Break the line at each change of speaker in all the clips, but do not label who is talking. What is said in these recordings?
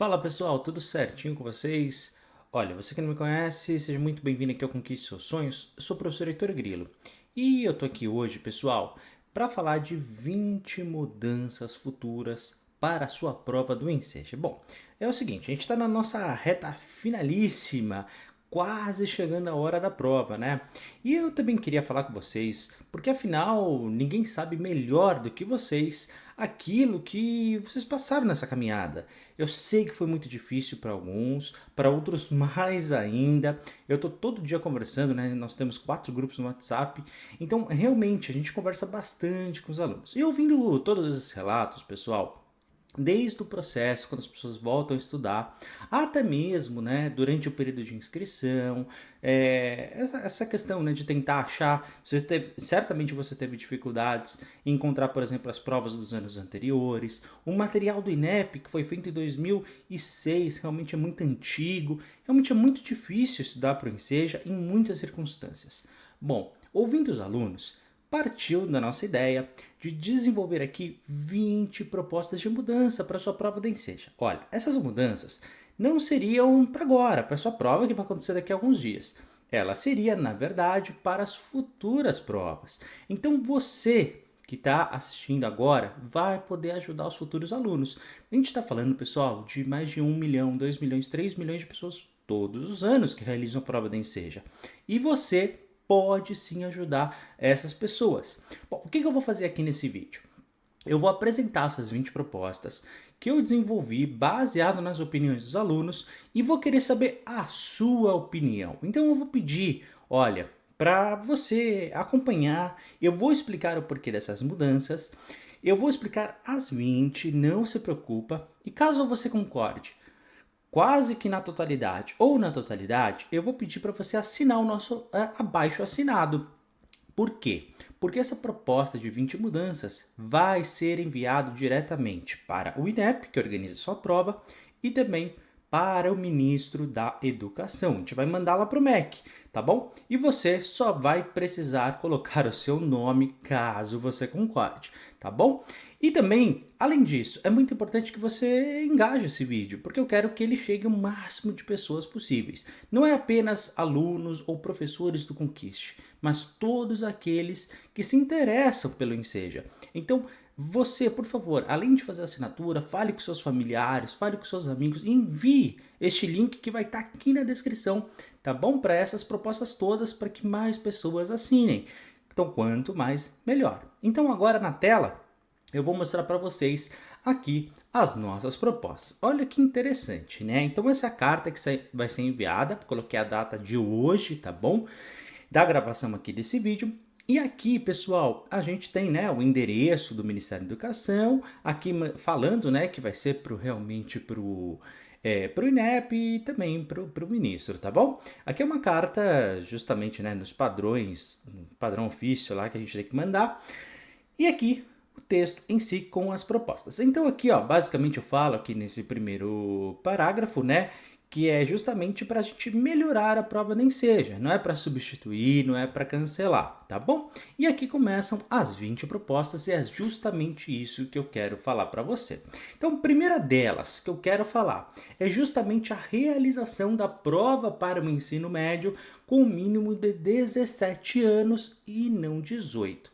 Fala pessoal, tudo certinho com vocês? Olha, você que não me conhece, seja muito bem-vindo aqui ao Conquiste Seus Sonhos. Eu sou o professor Heitor Grilo e eu tô aqui hoje, pessoal, para falar de 20 mudanças futuras para a sua prova do Enseja. Bom, é o seguinte, a gente está na nossa reta finalíssima, quase chegando a hora da prova, né? E eu também queria falar com vocês, porque afinal ninguém sabe melhor do que vocês aquilo que vocês passaram nessa caminhada. Eu sei que foi muito difícil para alguns, para outros mais ainda. Eu tô todo dia conversando, né? Nós temos 4 grupos no WhatsApp, então realmente a gente conversa bastante com os alunos. E ouvindo todos esses relatos, pessoal, desde o processo, quando as pessoas voltam a estudar, até mesmo, né, durante o período de inscrição, essa questão, né, de tentar achar, certamente você teve dificuldades em encontrar, por exemplo, as provas dos anos anteriores, o material do INEP, que foi feito em 2006, realmente é muito antigo, realmente é muito difícil estudar para o Enseja em muitas circunstâncias. Bom, ouvindo os alunos, partiu da nossa ideia de desenvolver aqui 20 propostas de mudança para sua prova do Enseja. Olha, essas mudanças não seriam para agora, para sua prova que vai acontecer daqui a alguns dias. Ela seria, na verdade, para as futuras provas. Então você que está assistindo agora vai poder ajudar os futuros alunos. A gente está falando, pessoal, de mais de 1 milhão, 2 milhões, 3 milhões de pessoas todos os anos que realizam a prova da Enseja. E você pode sim ajudar essas pessoas. Bom, o que eu vou fazer aqui nesse vídeo? Eu vou apresentar essas 20 propostas que eu desenvolvi baseado nas opiniões dos alunos e vou querer saber a sua opinião. Então eu vou pedir, olha, para você acompanhar, eu vou explicar o porquê dessas mudanças, eu vou explicar as 20, não se preocupa, e caso você concorde quase que na totalidade ou na totalidade, eu vou pedir para você assinar o nosso abaixo assinado. Por quê? Porque essa proposta de 20 mudanças vai ser enviado diretamente para o INEP, que organiza sua prova, e também para o ministro da Educação. A gente vai mandá-la para o MEC, tá bom? E você só vai precisar colocar o seu nome caso você concorde, tá bom? E também, além disso, é muito importante que você engaje esse vídeo, porque eu quero que ele chegue ao máximo de pessoas possíveis. Não é apenas alunos ou professores do Conquiste, mas todos aqueles que se interessam pelo Enseja. Então, você, por favor, além de fazer a assinatura, fale com seus familiares, fale com seus amigos, envie este link que vai estar aqui na descrição, tá bom? Para essas propostas todas, para que mais pessoas assinem. Então, quanto mais, melhor. Então, agora na tela, eu vou mostrar para vocês aqui as nossas propostas. Olha que interessante, né? Então, essa carta que vai ser enviada, coloquei a data de hoje, tá bom? Da gravação aqui desse vídeo. E aqui, pessoal, a gente tem, né, o endereço do Ministério da Educação, aqui falando, né, que vai ser realmente para o INEP e também para o ministro, tá bom? Aqui é uma carta justamente, né, nos padrões, padrão ofício lá que a gente tem que mandar. E aqui o texto em si com as propostas. Então aqui, ó, basicamente eu falo aqui nesse primeiro parágrafo, né, que é justamente para a gente melhorar a prova nem seja, não é para substituir, não é para cancelar, tá bom? E aqui começam as 20 propostas e é justamente isso que eu quero falar para você. Então, a primeira delas que eu quero falar é justamente a realização da prova para o ensino médio com o mínimo de 17 anos e não 18.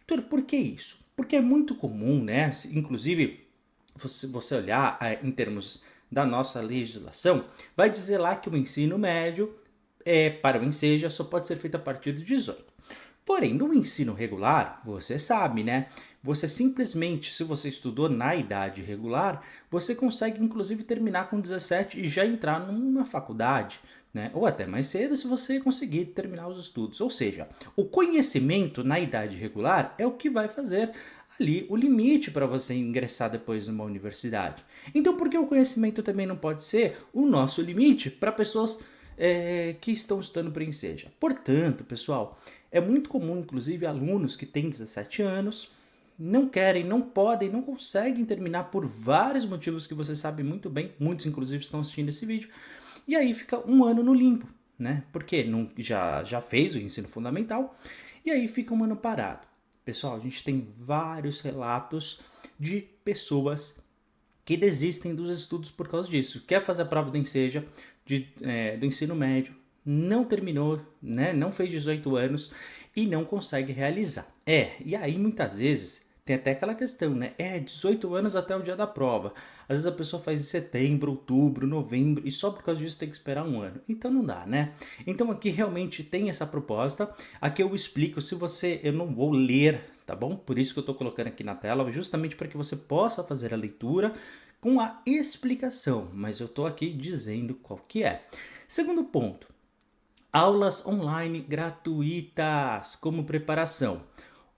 Então, por que isso? Porque é muito comum, né? Inclusive, você olhar em termos da nossa legislação, vai dizer lá que o ensino médio para o Enseja só pode ser feito a partir de 18. Porém, no ensino regular, você sabe, né? Você simplesmente, se você estudou na idade regular, você consegue inclusive terminar com 17 e já entrar numa faculdade, né? Ou até mais cedo se você conseguir terminar os estudos. Ou seja, o conhecimento na idade regular é o que vai fazer ali o limite para você ingressar depois numa universidade. Então, por que o conhecimento também não pode ser o nosso limite para pessoas que estão estudando para o Enseja? Portanto, pessoal, é muito comum, inclusive, alunos que têm 17 anos, não querem, não podem, não conseguem terminar por vários motivos que você sabe muito bem, muitos inclusive estão assistindo esse vídeo, e aí fica um ano no limbo, né? Porque não, já fez o ensino fundamental, e aí fica um ano parado. Pessoal, a gente tem vários relatos de pessoas que desistem dos estudos por causa disso. Quer fazer a prova do Enseja, do ensino médio, não terminou, né? Não fez 18 anos e não consegue realizar. E aí muitas vezes tem até aquela questão, né? 18 anos até o dia da prova. Às vezes a pessoa faz em setembro, outubro, novembro e só por causa disso tem que esperar um ano. Então não dá, né? Então aqui realmente tem essa proposta. Aqui eu explico, eu não vou ler, tá bom? Por isso que eu tô colocando aqui na tela, justamente para que você possa fazer a leitura com a explicação. Mas eu tô aqui dizendo qual que é. Segundo ponto. Aulas online gratuitas como preparação.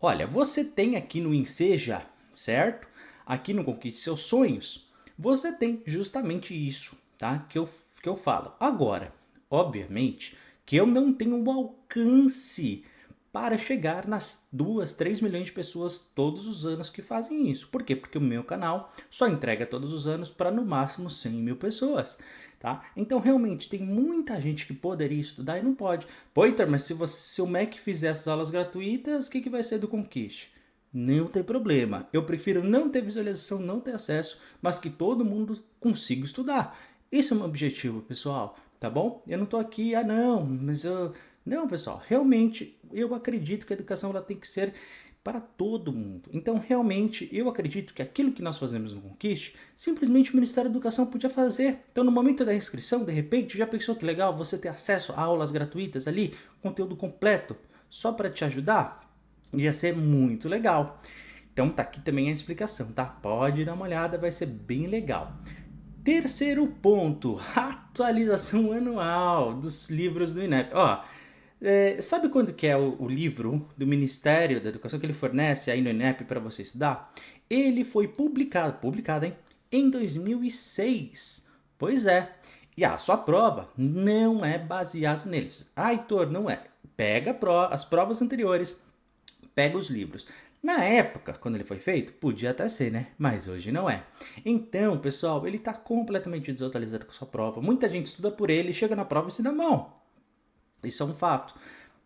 Olha, você tem aqui no Enseja, certo? Aqui no Conquiste Seus Sonhos, você tem justamente isso, tá? Que eu falo. Agora, obviamente, que eu não tenho o alcance para chegar nas 2, 3 milhões de pessoas todos os anos que fazem isso. Por quê? Porque o meu canal só entrega todos os anos para no máximo 100 mil pessoas, tá? Então realmente tem muita gente que poderia estudar e não pode. Pô, Heitor, mas se o Mac fizer essas aulas gratuitas, o que vai ser do Conquiste? Não tem problema. Eu prefiro não ter visualização, não ter acesso, mas que todo mundo consiga estudar. Esse é o meu objetivo, pessoal, tá bom? Eu não tô aqui, não, mas eu... Não, pessoal, realmente eu acredito que a educação ela tem que ser para todo mundo. Então, realmente, eu acredito que aquilo que nós fazemos no Conquiste, simplesmente o Ministério da Educação podia fazer. Então, no momento da inscrição, de repente, já pensou que legal você ter acesso a aulas gratuitas ali, conteúdo completo, só para te ajudar? Ia ser muito legal. Então, tá aqui também a explicação, tá? Pode dar uma olhada, vai ser bem legal. Terceiro ponto, atualização anual dos livros do INEP. Sabe quando que é o livro do Ministério da Educação que ele fornece aí no INEP para você estudar? Ele foi publicado em 2006. Pois é. E a sua prova não é baseado neles. Heitor, não é. Pega as provas anteriores, pega os livros. Na época, quando ele foi feito, podia até ser, né? Mas hoje não é. Então, pessoal, ele está completamente desatualizado com a sua prova. Muita gente estuda por ele, chega na prova e se dá mal. Isso é um fato.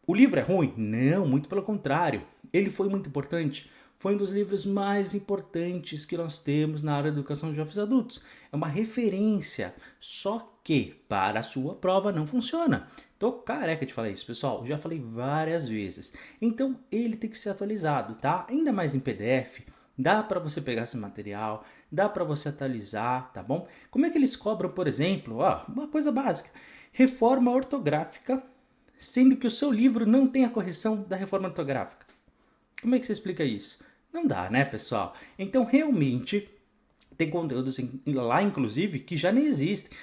O livro é ruim? Não, muito pelo contrário. Ele foi muito importante. Foi um dos livros mais importantes que nós temos na área da educação de jovens adultos. É uma referência. Só que para a sua prova não funciona. Tô careca de falar isso, pessoal. Já falei várias vezes. Então ele tem que ser atualizado, tá? Ainda mais em PDF. Dá para você pegar esse material, dá para você atualizar, tá bom? Como é que eles cobram, por exemplo, uma coisa básica, reforma ortográfica, sendo que o seu livro não tem a correção da reforma ortográfica? Como é que você explica isso? Não dá, né, pessoal? Então, realmente, tem conteúdos lá, inclusive, que já nem existem.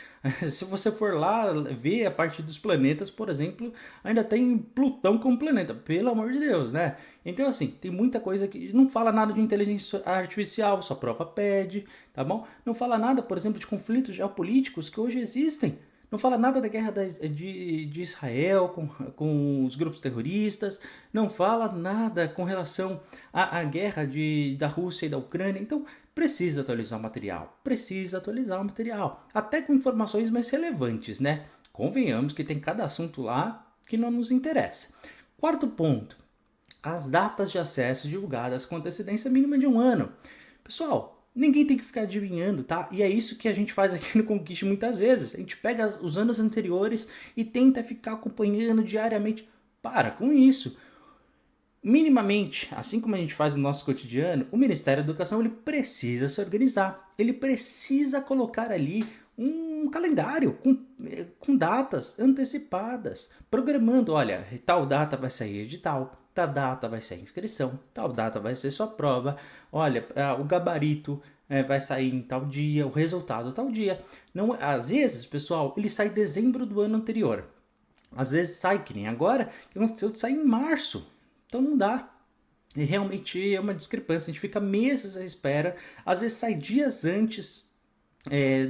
Se você for lá ver a parte dos planetas, por exemplo, ainda tem Plutão como planeta. Pelo amor de Deus, né? Então, assim, tem muita coisa que não fala nada de inteligência artificial, sua prova pede, tá bom? Não fala nada, por exemplo, de conflitos geopolíticos que hoje existem. Não fala nada da guerra de Israel com os grupos terroristas. Não fala nada com relação à guerra da Rússia e da Ucrânia. Então, precisa atualizar o material. Precisa atualizar o material. Até com informações mais relevantes, né? Convenhamos que tem cada assunto lá que não nos interessa. Quarto ponto. As datas de acesso divulgadas com antecedência mínima de um ano. Pessoal, ninguém tem que ficar adivinhando, tá? E é isso que a gente faz aqui no Conquiste muitas vezes. A gente pega os anos anteriores e tenta ficar acompanhando diariamente. Para com isso. Minimamente, assim como a gente faz no nosso cotidiano, o Ministério da Educação ele precisa se organizar. Ele precisa colocar ali um calendário com datas antecipadas, programando, olha, tal data vai sair edital, tal data vai ser a inscrição, tal data vai ser sua prova, olha, o gabarito vai sair em tal dia, o resultado tal dia. Não, às vezes, pessoal, ele sai em dezembro do ano anterior. Às vezes sai, que nem agora, que aconteceu de sair em março. Então não dá. E realmente é uma discrepância. A gente fica meses à espera. Às vezes sai dias antes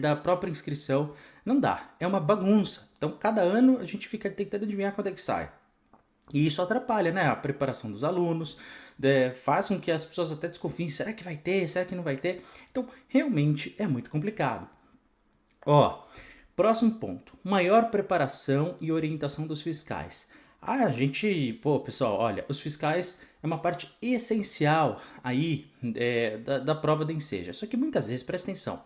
da própria inscrição. Não dá. É uma bagunça. Então cada ano a gente fica tentando adivinhar quando é que sai. E isso atrapalha, né? A preparação dos alunos. Faz com que as pessoas até desconfiem. Será que vai ter? Será que não vai ter? Então realmente é muito complicado. Próximo ponto. Maior preparação e orientação dos fiscais. Pessoal, olha, os fiscais é uma parte essencial aí da prova da Enseja. Só que muitas vezes, presta atenção,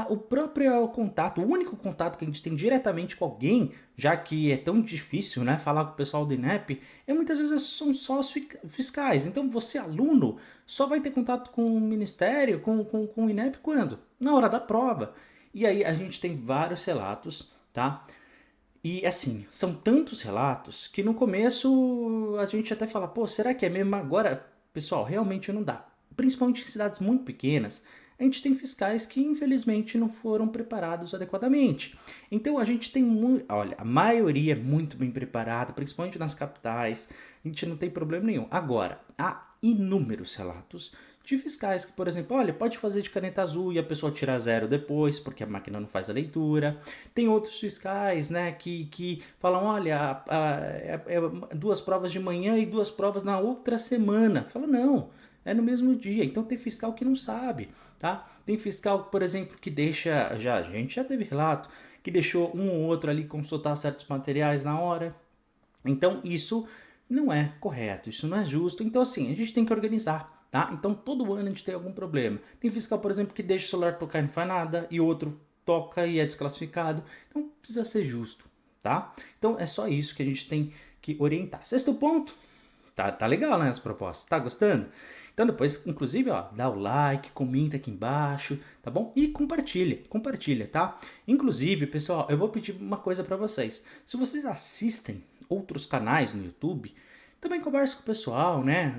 o próprio contato, o único contato que a gente tem diretamente com alguém, já que é tão difícil, né, falar com o pessoal do INEP, muitas vezes são só os fiscais. Então você, aluno, só vai ter contato com o Ministério, com o INEP quando? Na hora da prova. E aí a gente tem vários relatos, tá? E assim, são tantos relatos que no começo a gente até fala, pô, será que é mesmo? Agora, pessoal, realmente não dá. Principalmente em cidades muito pequenas, a gente tem fiscais que infelizmente não foram preparados adequadamente. Então a gente tem muito, olha, a maioria é muito bem preparada, principalmente nas capitais, a gente não tem problema nenhum. Agora, há inúmeros relatos de fiscais que, por exemplo, olha, pode fazer de caneta azul e a pessoa tira zero depois, porque a máquina não faz a leitura. Tem outros fiscais, né, que falam, olha, duas provas de manhã e duas provas na outra semana. Fala, não, é no mesmo dia. Então tem fiscal que não sabe, tá? Tem fiscal, por exemplo, que deixa, a gente já teve relato, que deixou um ou outro ali consultar certos materiais na hora. Então isso não é correto, isso não é justo. Então assim, a gente tem que organizar. Tá? Então todo ano a gente tem algum problema. Tem fiscal, por exemplo, que deixa o celular tocar e não faz nada, e outro toca e é desclassificado. Então precisa ser justo, tá? Então é só isso que a gente tem que orientar. Sexto ponto, tá legal, né, as propostas? Tá gostando? Então depois, inclusive, ó, dá o like, comenta aqui embaixo, tá bom? E compartilha, tá? Inclusive, pessoal, eu vou pedir uma coisa para vocês. Se vocês assistem outros canais no YouTube, também converse com o pessoal, né?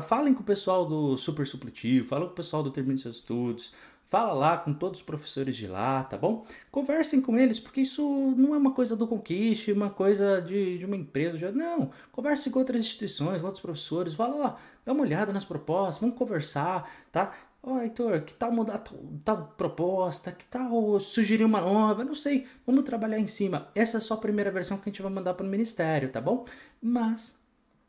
Falem com o pessoal do Super Supletivo, falem com o pessoal do Termine Seus Estudos, fala lá com todos os professores de lá, tá bom? Conversem com eles, porque isso não é uma coisa do Conquiste, uma coisa de uma empresa. Não, converse com outras instituições, com outros professores, fala lá, dá uma olhada nas propostas, vamos conversar, tá? Ó, Heitor, que tal mudar tal proposta? Que tal sugerir uma nova? Não sei, vamos trabalhar em cima. Essa é só a primeira versão que a gente vai mandar para o Ministério, tá bom? Mas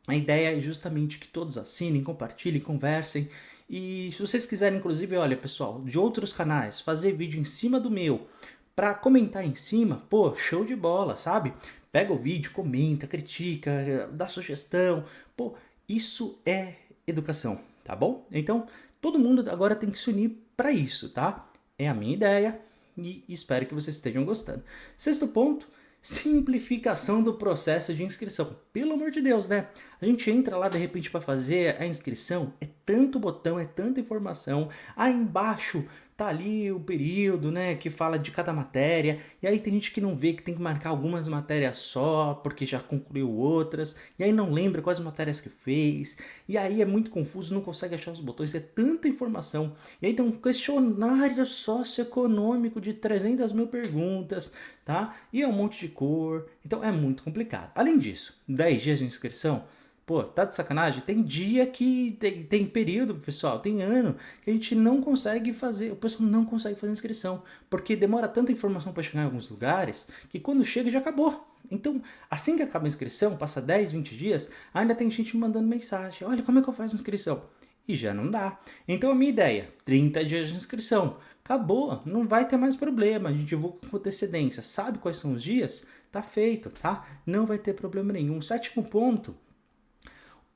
a ideia é justamente que todos assinem, compartilhem, conversem. E se vocês quiserem, inclusive, olha, pessoal, de outros canais, fazer vídeo em cima do meu, para comentar em cima, pô, show de bola, sabe? Pega o vídeo, comenta, critica, dá sugestão. Pô, isso é educação, tá bom? Então, todo mundo agora tem que se unir para isso, tá? É a minha ideia e espero que vocês estejam gostando. Sexto ponto, simplificação do processo de inscrição. Pelo amor de Deus, né? A gente entra lá de repente para fazer a inscrição, é tanto botão, é tanta informação. Aí embaixo tá ali o período, né, que fala de cada matéria. E aí tem gente que não vê que tem que marcar algumas matérias só, porque já concluiu outras, e aí não lembra quais matérias que fez. E aí é muito confuso, não consegue achar os botões, é tanta informação. E aí tem um questionário socioeconômico de 300 mil perguntas, tá? E é um monte de cor, então é muito complicado. Além disso, 10 dias de inscrição, pô, tá de sacanagem? Tem dia que tem período, pessoal, tem ano que a gente não consegue fazer, o pessoal não consegue fazer inscrição, porque demora tanta informação para chegar em alguns lugares que quando chega já acabou. Então, assim que acaba a inscrição, passa 10, 20 dias, ainda tem gente me mandando mensagem: olha, como é que eu faço a inscrição? E já não dá. Então a minha ideia, 30 dias de inscrição. Acabou, não vai ter mais problema. A gente divulga com antecedência. Sabe quais são os dias? Tá feito, tá? Não vai ter problema nenhum. Sétimo ponto,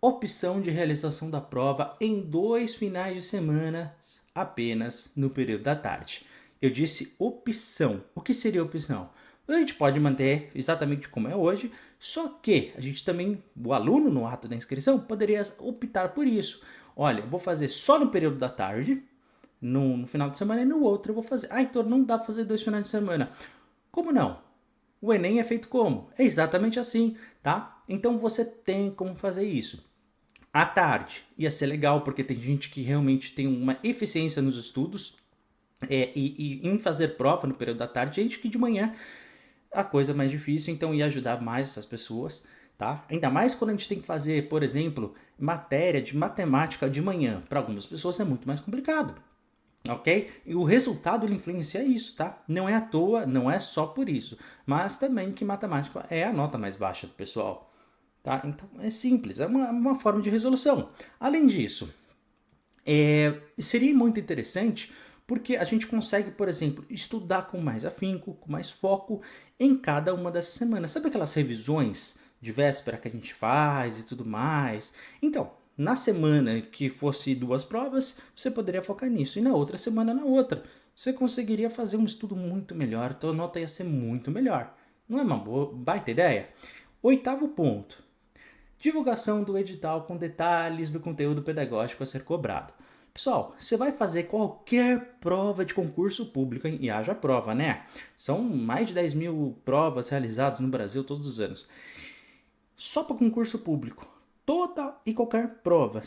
opção de realização da prova em 2 finais de semana apenas no período da tarde. Eu disse opção. O que seria opção? A gente pode manter exatamente como é hoje, só que a gente também, o aluno no ato da inscrição, poderia optar por isso. Olha, vou fazer só no período da tarde, no final de semana, e no outro eu vou fazer. Ah, então não dá para fazer 2 finais de semana. Como não? O Enem é feito como? É exatamente assim, tá? Então você tem como fazer isso. À tarde ia ser legal, porque tem gente que realmente tem uma eficiência nos estudos e em fazer prova no período da tarde, gente que de manhã a coisa é mais difícil, então ia ajudar mais essas pessoas, tá? Ainda mais quando a gente tem que fazer, por exemplo, matéria de matemática de manhã. Para algumas pessoas é muito mais complicado, ok? E o resultado ele influencia isso, tá? Não é à toa, não é só por isso, mas também que matemática é a nota mais baixa do pessoal, tá? Então é simples, é uma forma de resolução. Além disso, seria muito interessante porque a gente consegue, por exemplo, estudar com mais afinco, com mais foco em cada uma dessas semanas. Sabe aquelas revisões de véspera que a gente faz e tudo mais. Então, na semana que fosse 2 provas, você poderia focar nisso, e na outra semana na outra. Você conseguiria fazer um estudo muito melhor, tua nota ia ser muito melhor. Não é uma boa, baita ideia? 8º ponto. Divulgação do edital com detalhes do conteúdo pedagógico a ser cobrado. Pessoal, você vai fazer qualquer prova de concurso público, hein? E haja prova, né? São mais de 10 mil provas realizadas no Brasil todos os anos. Só para concurso público. Toda e qualquer prova.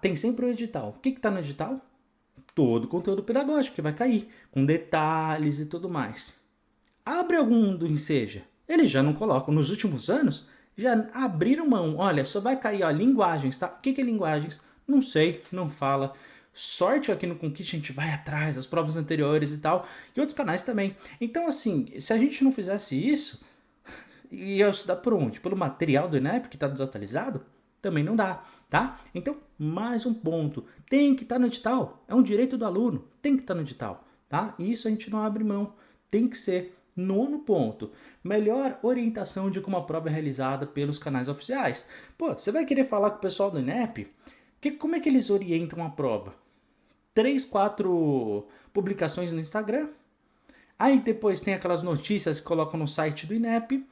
Tem sempre o edital. O que está no edital? Todo o conteúdo pedagógico que vai cair, com detalhes e tudo mais. Abre algum do Enseja. Eles já não colocam. Nos últimos anos, já abriram mão. Olha, só vai cair, ó, linguagens, tá? O que é linguagens? Não sei, não fala. Sorte aqui no Conquiste, a gente vai atrás das provas anteriores e tal. E outros canais também. Então, assim, se a gente não fizesse isso, ia estudar por onde? Pelo material do INEP que está desatualizado? Também não dá, tá? Então, mais um ponto. Tem que estar no edital. É um direito do aluno. Tem que estar no edital, tá? E isso a gente não abre mão. Tem que ser. 9º ponto. Melhor orientação de como a prova é realizada pelos canais oficiais. Pô, você vai querer falar com o pessoal do INEP? Como é que eles orientam a prova? 3, 4 publicações no Instagram. Aí depois tem aquelas notícias que colocam no site do INEP.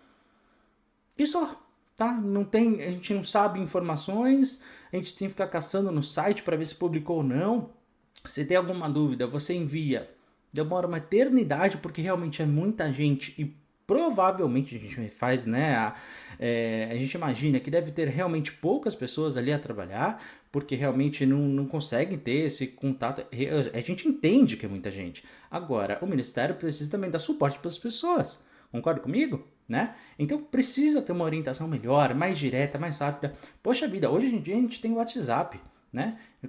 E só, tá? Não tem, a gente não sabe informações, a gente tem que ficar caçando no site para ver se publicou ou não. Se tem alguma dúvida, você envia. Demora uma eternidade porque realmente é muita gente e provavelmente a gente faz, né? A gente imagina que deve ter realmente poucas pessoas ali a trabalhar, porque realmente não conseguem ter esse contato. A gente entende que é muita gente. Agora, o Ministério precisa também dar suporte para as pessoas. Concorda comigo? Né? Então precisa ter uma orientação melhor, mais direta, mais rápida. Poxa vida, hoje em dia a gente tem o WhatsApp, né? O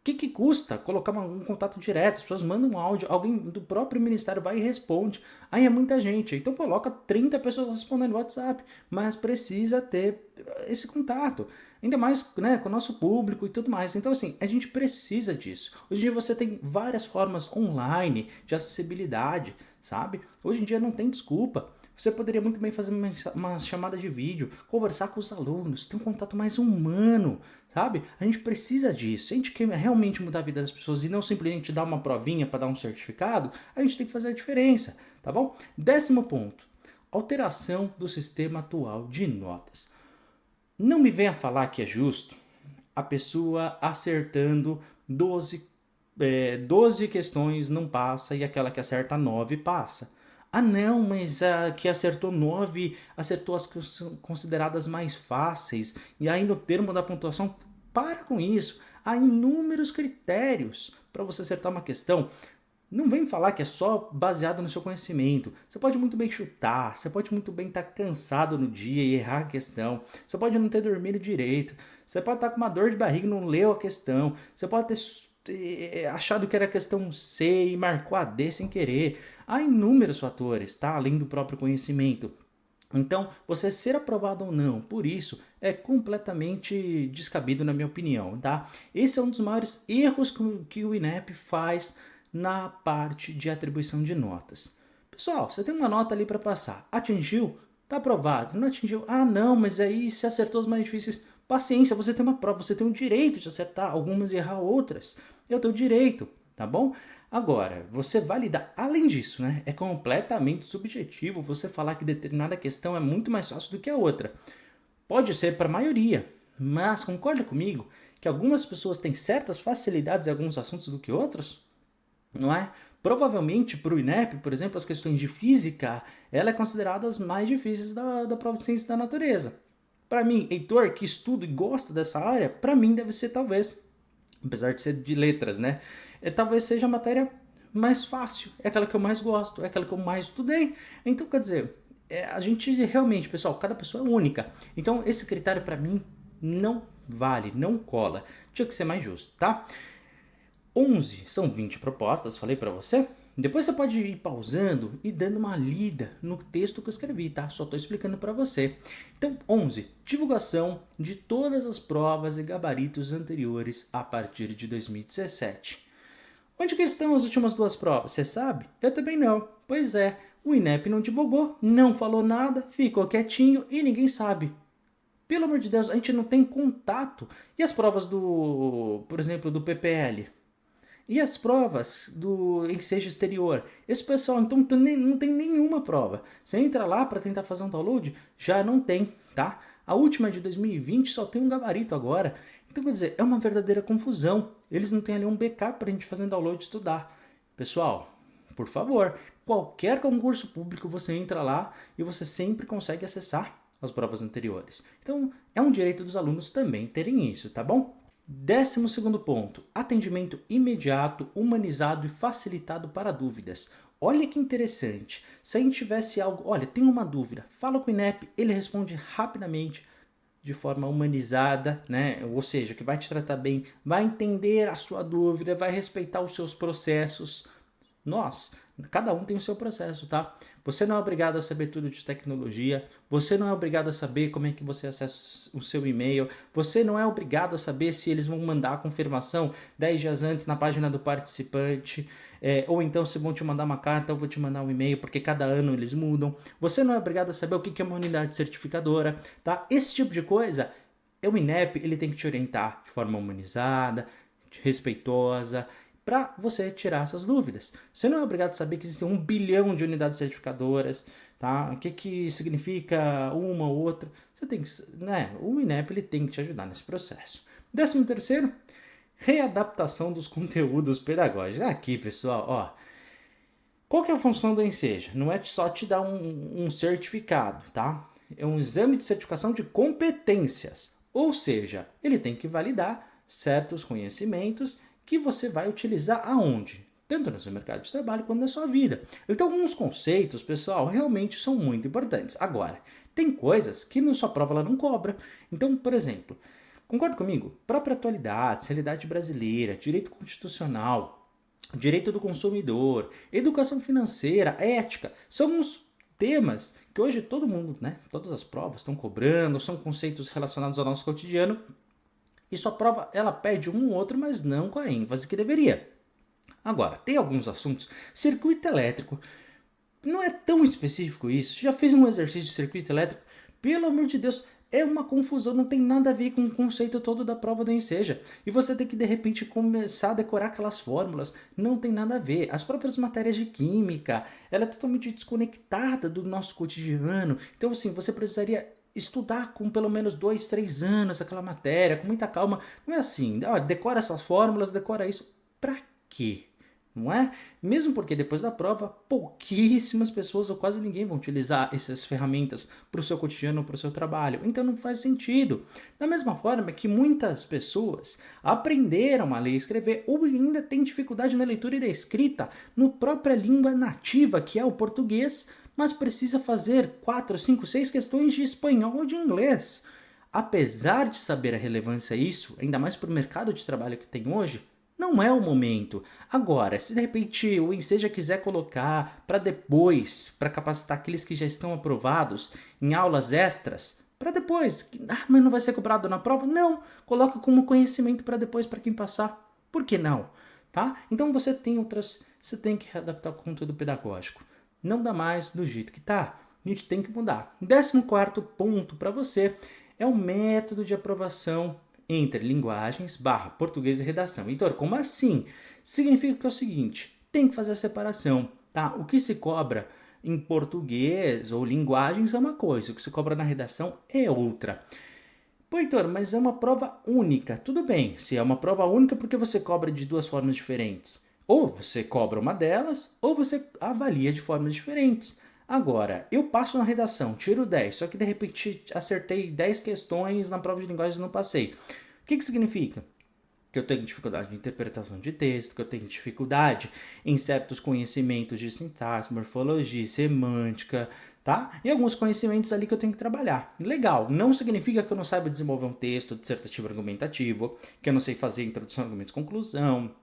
que custa colocar um contato direto? As pessoas mandam um áudio, alguém do próprio ministério vai e responde. Aí é muita gente. Então coloca 30 pessoas respondendo no WhatsApp. Mas precisa ter esse contato. Ainda mais, né, com o nosso público e tudo mais. Então, assim, a gente precisa disso. Hoje em dia você tem várias formas online de acessibilidade, sabe? Hoje em dia não tem desculpa. Você poderia muito bem fazer uma chamada de vídeo, conversar com os alunos, ter um contato mais humano, sabe? A gente precisa disso. Se a gente quer realmente mudar a vida das pessoas e não simplesmente dar uma provinha para dar um certificado, a gente tem que fazer a diferença, tá bom? 10º ponto. Alteração do sistema atual de notas. Não me venha falar que é justo a pessoa acertando 12 questões não passa e aquela que acerta 9 passa. Ah não, mas a que acertou 9 acertou as que são consideradas mais fáceis. E aí no termo da pontuação, para com isso. Há inúmeros critérios para você acertar uma questão. Não vem falar que é só baseado no seu conhecimento. Você pode muito bem chutar, você pode muito bem estar cansado no dia e errar a questão. Você pode não ter dormido direito. Você pode estar com uma dor de barriga e não leu a questão. Você pode ter achado que era a questão C e marcou a D sem querer. Há inúmeros fatores, tá? Além do próprio conhecimento. Então, você ser aprovado ou não por isso é completamente descabido na minha opinião, tá? Esse é um dos maiores erros que o INEP faz na parte de atribuição de notas. Pessoal, você tem uma nota ali para passar. Atingiu? Tá aprovado. Não atingiu? Ah, não, mas aí se acertou as mais difíceis. Paciência, você tem uma prova, você tem o direito de acertar algumas e errar outras. É o teu direito, tá bom? Agora, você validar, além disso, né? É completamente subjetivo você falar que determinada questão é muito mais fácil do que a outra. Pode ser para a maioria, mas concorda comigo que algumas pessoas têm certas facilidades em alguns assuntos do que outros? Não é? Provavelmente para o INEP, por exemplo, as questões de física, ela é considerada as mais difíceis da prova de ciência da natureza. Para mim, Heitor, que estudo e gosto dessa área, para mim deve ser talvez, apesar de ser de letras, né? Talvez seja a matéria mais fácil, é aquela que eu mais gosto, é aquela que eu mais estudei. Então, quer dizer, a gente realmente, pessoal, cada pessoa é única. Então, esse critério para mim não vale, não cola. Tinha que ser mais justo, tá? 11, são 20 propostas, falei para você. Depois você pode ir pausando e dando uma lida no texto que eu escrevi, tá? Só estou explicando para você. Então, 11, divulgação de todas as provas e gabaritos anteriores a partir de 2017. Onde que estão as últimas 2 provas? Você sabe? Eu também não. Pois é, o INEP não divulgou, não falou nada, ficou quietinho e ninguém sabe. Pelo amor de Deus, a gente não tem contato. E as provas por exemplo, do PPL? E as provas do ensejo exterior? Esse pessoal, então, não tem nenhuma prova. Você entra lá para tentar fazer um download, já não tem, tá? A última de 2020 só tem um gabarito agora. Então, quer dizer, é uma verdadeira confusão. Eles não têm ali um backup para a gente fazer um download e estudar. Pessoal, por favor, qualquer concurso público você entra lá e você sempre consegue acessar as provas anteriores. Então, é um direito dos alunos também terem isso, tá bom? 12º ponto, atendimento imediato, humanizado e facilitado para dúvidas. Olha que interessante, se a gente tivesse algo, olha, tem uma dúvida, fala com o INEP, ele responde rapidamente, de forma humanizada, né? Ou seja, que vai te tratar bem, vai entender a sua dúvida, vai respeitar os seus processos. Cada um tem o seu processo, tá? Você não é obrigado a saber tudo de tecnologia, você não é obrigado a saber como é que você acessa o seu e-mail, você não é obrigado a saber se eles vão mandar a confirmação 10 dias antes na página do participante, ou então se vão te mandar uma carta ou vou te mandar um e-mail, porque cada ano eles mudam. Você não é obrigado a saber o que é uma unidade certificadora, tá? Esse tipo de coisa, o INEP ele tem que te orientar de forma humanizada, respeitosa, para você tirar essas dúvidas. Você não é obrigado a saber que existem 1 bilhão de unidades certificadoras, tá? O que significa uma ou outra. Você tem que, né? O INEP ele tem que te ajudar nesse processo. 13º, readaptação dos conteúdos pedagógicos. Aqui, pessoal, ó. Qual que é a função do Enseja? Não é só te dar um certificado, tá? É um exame de certificação de competências. Ou seja, ele tem que validar certos conhecimentos que você vai utilizar aonde? Tanto no seu mercado de trabalho quanto na sua vida. Então, alguns conceitos, pessoal, realmente são muito importantes. Agora, tem coisas que na sua prova ela não cobra. Então, por exemplo, concorda comigo? Própria atualidade, realidade brasileira, direito constitucional, direito do consumidor, educação financeira, ética, são uns temas que hoje todo mundo, né, todas as provas estão cobrando, são conceitos relacionados ao nosso cotidiano. E sua prova, ela pede um ou outro, mas não com a ênfase que deveria. Agora, tem alguns assuntos. Circuito elétrico. Não é tão específico isso. Você já fez um exercício de circuito elétrico? Pelo amor de Deus, é uma confusão. Não tem nada a ver com o conceito todo da prova do Enseja. E você tem que, de repente, começar a decorar aquelas fórmulas. Não tem nada a ver. As próprias matérias de química, ela é totalmente desconectada do nosso cotidiano. Então, assim, você precisaria estudar com pelo menos 2, 3 anos aquela matéria, com muita calma. Não é assim, decora essas fórmulas, decora isso. Pra quê? Não é? Mesmo porque depois da prova, pouquíssimas pessoas ou quase ninguém vão utilizar essas ferramentas para o seu cotidiano ou para o seu trabalho. Então não faz sentido. Da mesma forma que muitas pessoas aprenderam a ler e escrever ou ainda têm dificuldade na leitura e na escrita no própria língua nativa, que é o português, mas precisa fazer 4, 5, 6 questões de espanhol ou de inglês. Apesar de saber a relevância disso, ainda mais para o mercado de trabalho que tem hoje, não é o momento. Agora, se de repente o Enseja quiser colocar para depois, para capacitar aqueles que já estão aprovados em aulas extras, para depois, mas não vai ser cobrado na prova? Não, coloca como conhecimento para depois para quem passar. Por que não? Tá? Então você tem que readaptar o conteúdo pedagógico. Não dá mais do jeito que tá. A gente tem que mudar. 14º ponto para você é o método de aprovação entre linguagens, português e redação. Heitor, como assim? Significa que é o seguinte, tem que fazer a separação, tá? O que se cobra em português ou linguagens é uma coisa, o que se cobra na redação é outra. Pô, Heitor, mas é uma prova única. Tudo bem, se é uma prova única, por que você cobra de 2 formas diferentes? Ou você cobra uma delas, ou você avalia de formas diferentes. Agora, eu passo na redação, tiro 10, só que de repente acertei 10 questões na prova de linguagem e não passei. O que significa? Que eu tenho dificuldade de interpretação de texto, que eu tenho dificuldade em certos conhecimentos de sintaxe, morfologia, semântica, tá? E alguns conhecimentos ali que eu tenho que trabalhar. Legal, não significa que eu não saiba desenvolver um texto dissertativo argumentativo, que eu não sei fazer introdução, argumentos, conclusão,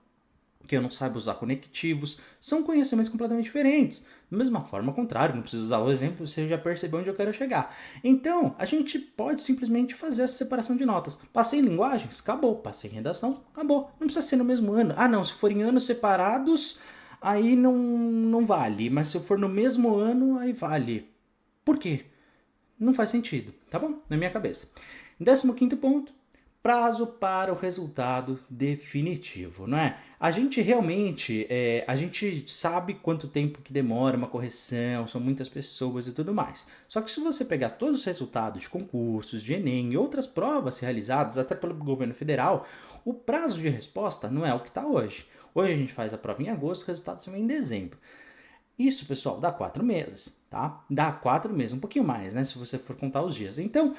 que eu não saiba usar conectivos, são conhecimentos completamente diferentes. Da mesma forma, ao contrário, não preciso usar o exemplo, você já percebeu onde eu quero chegar. Então, a gente pode simplesmente fazer essa separação de notas. Passei em linguagens? Acabou. Passei em redação? Acabou. Não precisa ser no mesmo ano. Ah, não, se for em anos separados, aí não vale. Mas se for no mesmo ano, aí vale. Por quê? Não faz sentido, tá bom? Na minha cabeça. 15º ponto, prazo para o resultado definitivo, não é? A gente realmente, a gente sabe quanto tempo que demora uma correção, são muitas pessoas e tudo mais. Só que se você pegar todos os resultados de concursos, de Enem e outras provas realizadas até pelo governo federal, o prazo de resposta não é o que está hoje. Hoje a gente faz a prova em agosto, o resultado sai em dezembro. Isso, pessoal, dá 4 meses, tá? Dá 4 meses, um pouquinho mais, né? Se você for contar os dias. Então,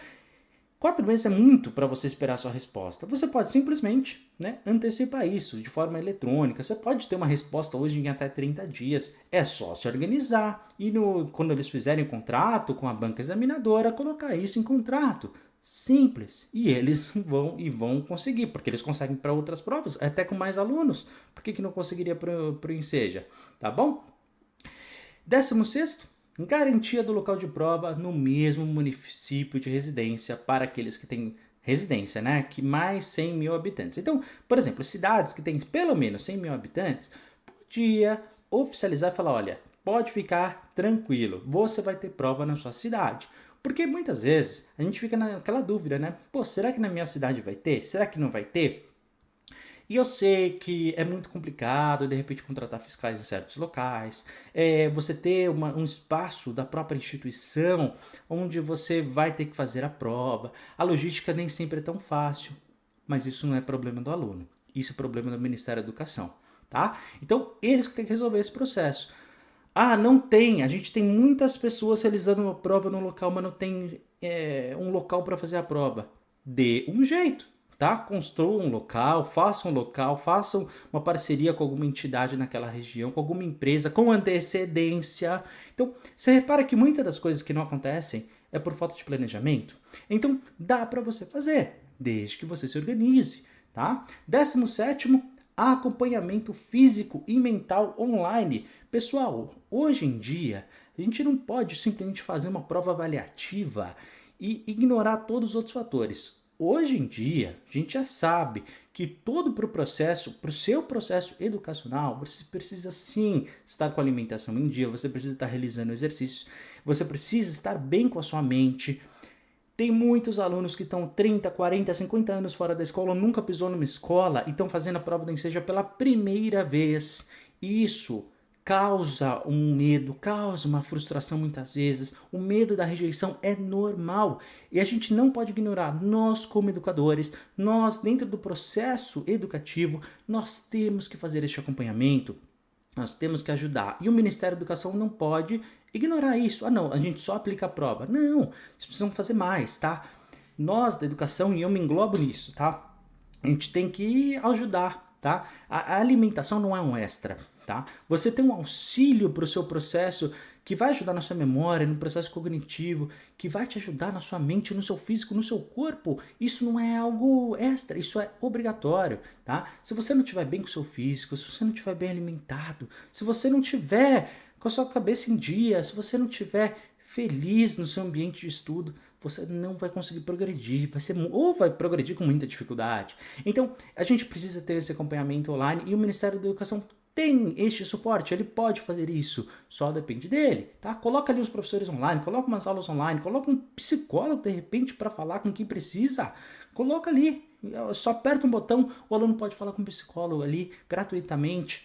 4 meses é muito para você esperar a sua resposta. Você pode simplesmente, né, antecipar isso de forma eletrônica. Você pode ter uma resposta hoje em até 30 dias. É só se organizar e quando eles fizerem contrato com a banca examinadora, colocar isso em contrato. Simples. E eles vão conseguir, porque eles conseguem para outras provas, até com mais alunos. Por que não conseguiria para o Enseja? Tá bom? 16º, garantia do local de prova no mesmo município de residência para aqueles que têm residência, né? Que mais 100 mil habitantes. Então, por exemplo, cidades que têm pelo menos 100 mil habitantes, podia oficializar e falar, olha, pode ficar tranquilo, você vai ter prova na sua cidade. Porque muitas vezes a gente fica naquela dúvida, né? Pô, será que na minha cidade vai ter? Será que não vai ter? E eu sei que é muito complicado, de repente, contratar fiscais em certos locais, você ter um espaço da própria instituição onde você vai ter que fazer a prova. A logística nem sempre é tão fácil, mas isso não é problema do aluno. Isso é problema do Ministério da Educação, tá? Então, eles que têm que resolver esse processo. Ah, não tem. A gente tem muitas pessoas realizando uma prova no local, mas não tem um local para fazer a prova. Dê um jeito, tá? Construam um local, façam uma parceria com alguma entidade naquela região, com alguma empresa, com antecedência. Então, você repara que muitas das coisas que não acontecem é por falta de planejamento. Então, dá para você fazer, desde que você se organize, tá? 17º, acompanhamento físico e mental online. Pessoal, hoje em dia, a gente não pode simplesmente fazer uma prova avaliativa e ignorar todos os outros fatores. Hoje em dia, a gente já sabe que todo para o seu processo educacional, você precisa sim estar com a alimentação em dia, você precisa estar realizando exercícios, você precisa estar bem com a sua mente. Tem muitos alunos que estão 30, 40, 50 anos fora da escola, nunca pisou numa escola e estão fazendo a prova do Enseja pela primeira vez. Isso causa um medo, causa uma frustração muitas vezes. O medo da rejeição é normal e a gente não pode ignorar. Nós, como educadores, nós, dentro do processo educativo, nós temos que fazer este acompanhamento. Nós temos que ajudar. E o Ministério da Educação não pode ignorar isso. Ah, não, a gente só aplica a prova. Não, vocês precisam fazer mais, tá? Nós da educação, e eu me englobo nisso, tá? A gente tem que ajudar, tá? A alimentação não é um extra, tá? Você tem um auxílio para o seu processo que vai ajudar na sua memória, no processo cognitivo, que vai te ajudar na sua mente, no seu físico, no seu corpo. Isso não é algo extra, isso é obrigatório, tá? Se você não estiver bem com o seu físico, se você não estiver bem alimentado, se você não estiver com a sua cabeça em dia, se você não estiver feliz no seu ambiente de estudo, você não vai conseguir progredir, ou vai progredir com muita dificuldade. Então, a gente precisa ter esse acompanhamento online e o Ministério da Educação tem este suporte, ele pode fazer isso, só depende dele, tá? Coloca ali os professores online, coloca umas aulas online, coloca um psicólogo de repente para falar com quem precisa, coloca ali, só aperta um botão, o aluno pode falar com um psicólogo ali gratuitamente.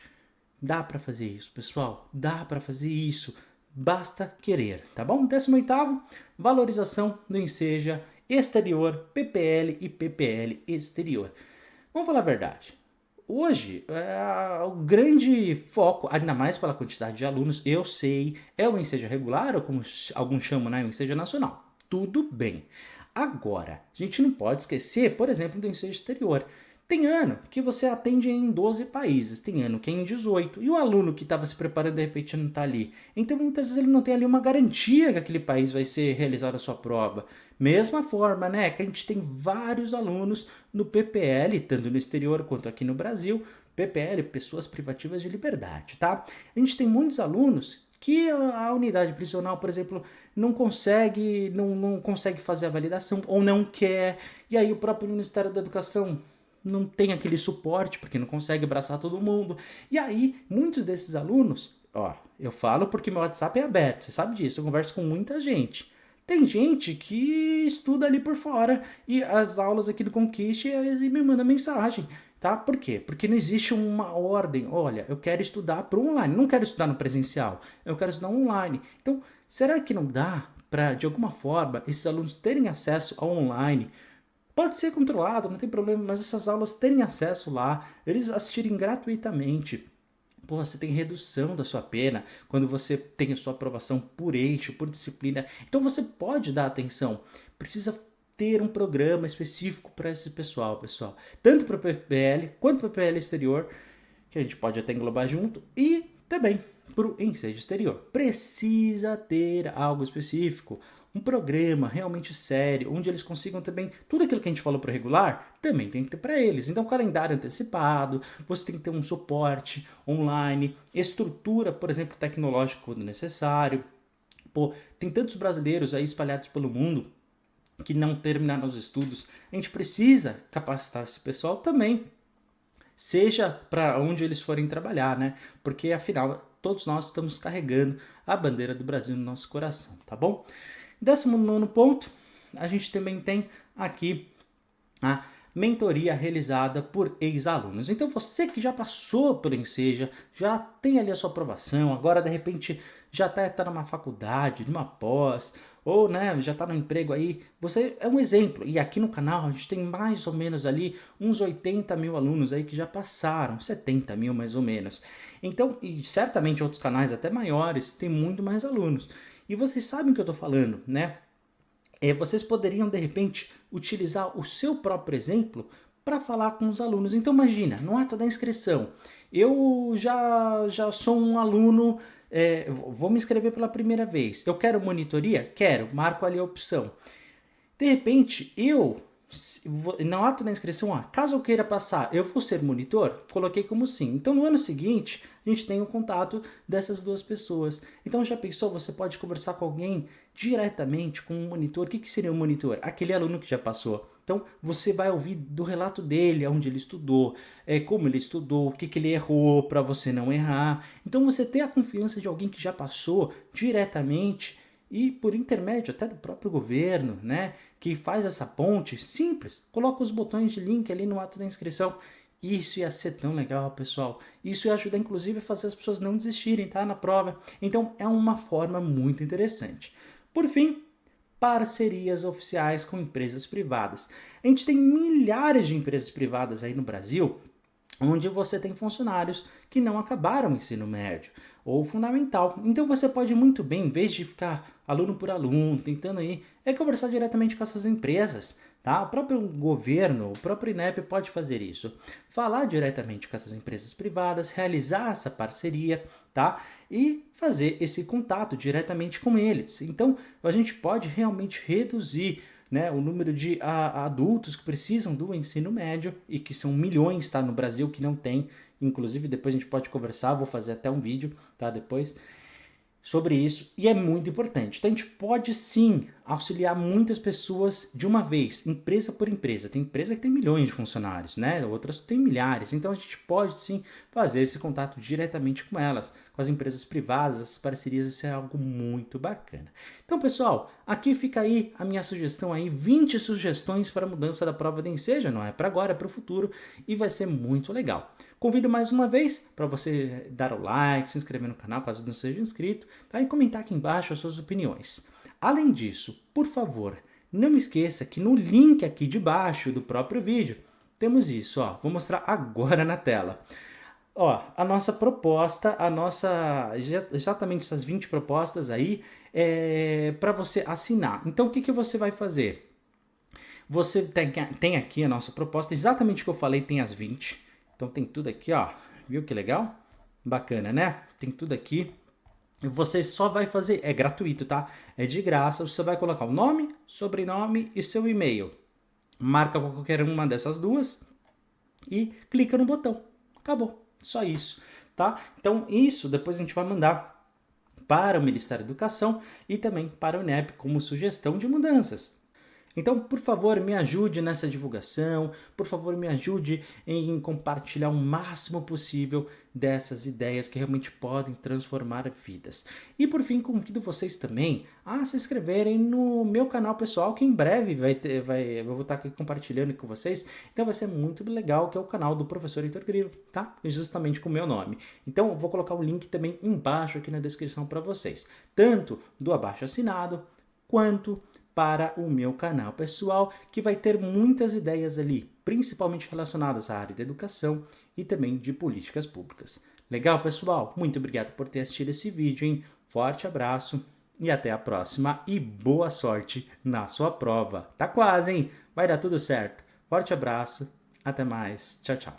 Dá para fazer isso, pessoal, dá para fazer isso, basta querer, tá bom? 18º, valorização do Enseja exterior, PPL e PPL exterior. Vamos falar a verdade. Hoje, o grande foco, ainda mais pela quantidade de alunos, eu sei, é o Enseja regular, ou como alguns chamam, né, o Enseja nacional. Tudo bem. Agora, a gente não pode esquecer, por exemplo, do Enseja exterior. Tem ano que você atende em 12 países, tem ano que é em 18, e o aluno que estava se preparando de repente não está ali. Então muitas vezes ele não tem ali uma garantia que aquele país vai ser realizada a sua prova. Mesma forma, né, que a gente tem vários alunos no PPL, tanto no exterior quanto aqui no Brasil, PPL, Pessoas Privativas de Liberdade, tá? A gente tem muitos alunos que a unidade prisional, por exemplo, não consegue fazer a validação ou não quer, e aí o próprio Ministério da Educação não tem aquele suporte, porque não consegue abraçar todo mundo. E aí, muitos desses alunos, eu falo porque meu WhatsApp é aberto, você sabe disso, eu converso com muita gente. Tem gente que estuda ali por fora e as aulas aqui do Conquiste e me manda mensagem, tá? Por quê? Porque não existe uma ordem. Olha, eu quero estudar para o online, não quero estudar no presencial, eu quero estudar online. Então, será que não dá para, de alguma forma, esses alunos terem acesso ao online? Pode ser controlado, não tem problema, mas essas aulas terem acesso lá, eles assistirem gratuitamente. Pô, você tem redução da sua pena quando você tem a sua aprovação por eixo, por disciplina. Então você pode dar atenção. Precisa ter um programa específico para esse pessoal. Tanto para o PPL quanto para o PPL exterior, que a gente pode até englobar junto, e também para o ensejo exterior. Precisa ter algo específico, um programa realmente sério, onde eles consigam também, tudo aquilo que a gente falou para o regular, também tem que ter para eles. Então, calendário antecipado, você tem que ter um suporte online, estrutura, por exemplo, tecnológica quando necessário. Pô, tem tantos brasileiros aí espalhados pelo mundo que não terminaram os estudos. A gente precisa capacitar esse pessoal também, seja para onde eles forem trabalhar, né? Porque afinal, todos nós estamos carregando a bandeira do Brasil no nosso coração, tá bom? 19º ponto, a gente também tem aqui a mentoria realizada por ex-alunos. Então você que já passou pelo Enseja, já tem ali a sua aprovação, agora de repente já tá numa faculdade, numa pós, ou né, já está no emprego aí, você é um exemplo. E aqui no canal a gente tem mais ou menos ali uns 80 mil alunos aí que já passaram, 70 mil mais ou menos. Então, e certamente outros canais até maiores tem muito mais alunos. E vocês sabem o que eu estou falando, né? Vocês poderiam de repente utilizar o seu próprio exemplo para falar com os alunos. Então imagina, no ato da inscrição, eu já sou um aluno, vou me inscrever pela primeira vez. Eu quero monitoria? Quero, marco ali a opção. De repente, no ato da inscrição, caso eu queira passar, eu vou ser monitor? Coloquei como sim. Então, no ano seguinte, a gente tem o contato dessas duas pessoas. Então, já pensou? Você pode conversar com alguém diretamente com um monitor. O que seria um monitor? Aquele aluno que já passou. Então, você vai ouvir do relato dele, onde ele estudou, como ele estudou, o que ele errou para você não errar. Então, você ter a confiança de alguém que já passou diretamente e por intermédio até do próprio governo, né, que faz essa ponte simples, coloca os botões de link ali no ato da inscrição. Isso ia ser tão legal, pessoal. Isso ia ajudar, inclusive, a fazer as pessoas não desistirem, tá, na prova. Então, é uma forma muito interessante. Por fim, parcerias oficiais com empresas privadas. A gente tem milhares de empresas privadas aí no Brasil, onde você tem funcionários que não acabaram o ensino médio ou fundamental. Então você pode muito bem, em vez de ficar aluno por aluno, tentando aí, conversar diretamente com essas empresas. Tá? O próprio governo, o próprio INEP pode fazer isso. Falar diretamente com essas empresas privadas, realizar essa parceria, tá? E fazer esse contato diretamente com eles. Então a gente pode realmente reduzir, né, o número de adultos que precisam do ensino médio, e que são milhões, tá, no Brasil, que não tem. Inclusive, depois a gente pode conversar, vou fazer até um vídeo, tá, depois, sobre isso, e é muito importante. Então a gente pode sim auxiliar muitas pessoas de uma vez, empresa por empresa. Tem empresa que tem milhões de funcionários, né? Outras têm milhares. Então a gente pode sim fazer esse contato diretamente com elas, com as empresas privadas, as parcerias. Isso é algo muito bacana. Então, pessoal, aqui fica aí a minha sugestão aí, 20 sugestões para a mudança da prova de Enseja, não é para agora, é para o futuro, e vai ser muito legal. Convido mais uma vez para você dar o like, se inscrever no canal caso não seja inscrito, tá? E comentar aqui embaixo as suas opiniões. Além disso, por favor, não esqueça que no link aqui de baixo do próprio vídeo temos isso, ó. Vou mostrar agora na tela. Ó, a nossa proposta, exatamente essas 20 propostas aí, para você assinar. Então, o que você vai fazer? Você tem aqui a nossa proposta, exatamente o que eu falei, tem as 20. Então tem tudo aqui, ó. Viu que legal? Bacana, né? Tem tudo aqui. Você só vai fazer, é gratuito, tá? É de graça, você vai colocar o nome, sobrenome e seu e-mail. Marca qualquer uma dessas duas e clica no botão. Acabou, só isso, tá? Então isso depois a gente vai mandar para o Ministério da Educação e também para o INEP como sugestão de mudanças. Então, por favor, me ajude nessa divulgação, por favor, me ajude em compartilhar o máximo possível dessas ideias que realmente podem transformar vidas. E por fim, convido vocês também a se inscreverem no meu canal pessoal, que em breve eu vou estar aqui compartilhando com vocês. Então vai ser muito legal, que é o canal do professor Heitor Grilo, tá? Justamente com o meu nome. Então eu vou colocar o link também embaixo aqui na descrição para vocês, tanto do abaixo assinado quanto para o meu canal pessoal, que vai ter muitas ideias ali, principalmente relacionadas à área da educação e também de políticas públicas. Legal, pessoal? Muito obrigado por ter assistido esse vídeo, hein? Forte abraço e até a próxima e boa sorte na sua prova. Tá quase, hein? Vai dar tudo certo. Forte abraço, até mais. Tchau, tchau.